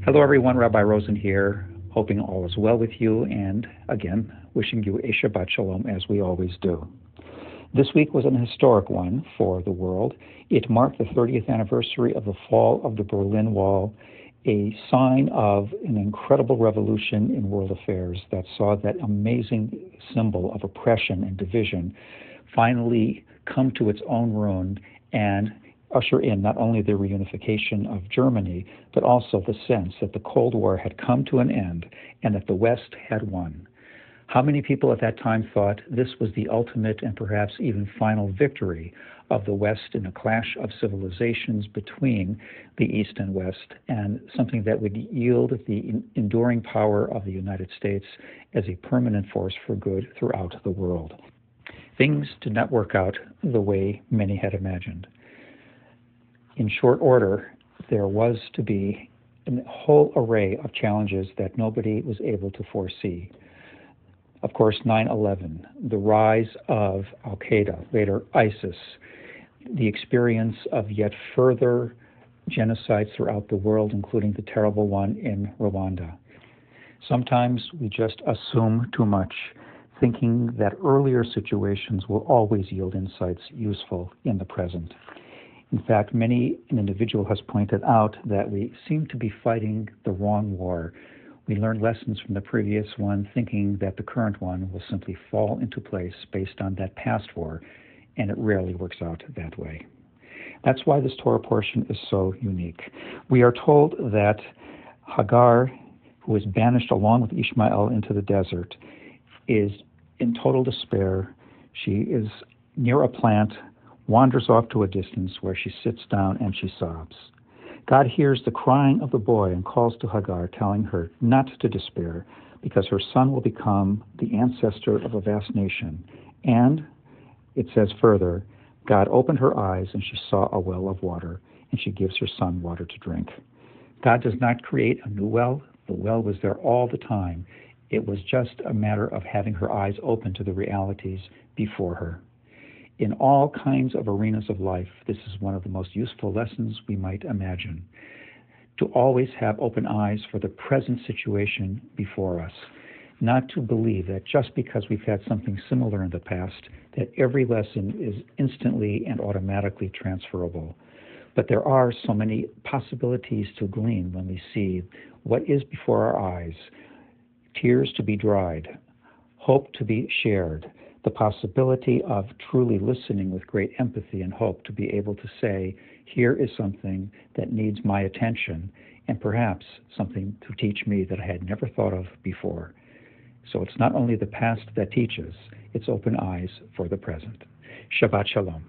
Hello everyone, Rabbi Rosen here, hoping all is well with you, and again, wishing you a Shabbat Shalom as we always do. This week was an historic one for the world. It marked the 30th anniversary of the fall of the Berlin Wall, a sign of an incredible revolution in world affairs that saw that amazing symbol of oppression and division finally come to its own ruin and usher in not only the reunification of Germany, but also the sense that the Cold War had come to an end and that the West had won. How many people at that time thought this was the ultimate and perhaps even final victory of the West in a clash of civilizations between the East and West, and something that would yield the enduring power of the United States as a permanent force for good throughout the world? Things did not work out the way many had imagined. In short order, there was to be a whole array of challenges that nobody was able to foresee. Of course, 9/11, the rise of Al-Qaeda, later ISIS, the experience of yet further genocides throughout the world, including the terrible one in Rwanda. Sometimes we just assume too much, thinking that earlier situations will always yield insights useful in the present. In fact, many an individual has pointed out that we seem to be fighting the wrong war. We learned lessons from the previous one, thinking that the current one will simply fall into place based on that past war, and it rarely works out that way. That's why this Torah portion is so unique. We are told that Hagar, who is banished along with Ishmael into the desert, is in total despair. She is near a plant, wanders off to a distance where she sits down and she sobs. God hears the crying of the boy and calls to Hagar, telling her not to despair, because her son will become the ancestor of a vast nation. And, it says further, God opened her eyes and she saw a well of water, and she gives her son water to drink. God does not create a new well. The well was there all the time. It was just a matter of having her eyes open to the realities before her. In all kinds of arenas of life, this is one of the most useful lessons we might imagine. To always have open eyes for the present situation before us. Not to believe that just because we've had something similar in the past, that every lesson is instantly and automatically transferable. But there are so many possibilities to glean when we see what is before our eyes. Tears to be dried, hope to be shared, the possibility of truly listening with great empathy and hope to be able to say, here is something that needs my attention, and perhaps something to teach me that I had never thought of before. So it's not only the past that teaches, it's open eyes for the present. Shabbat Shalom.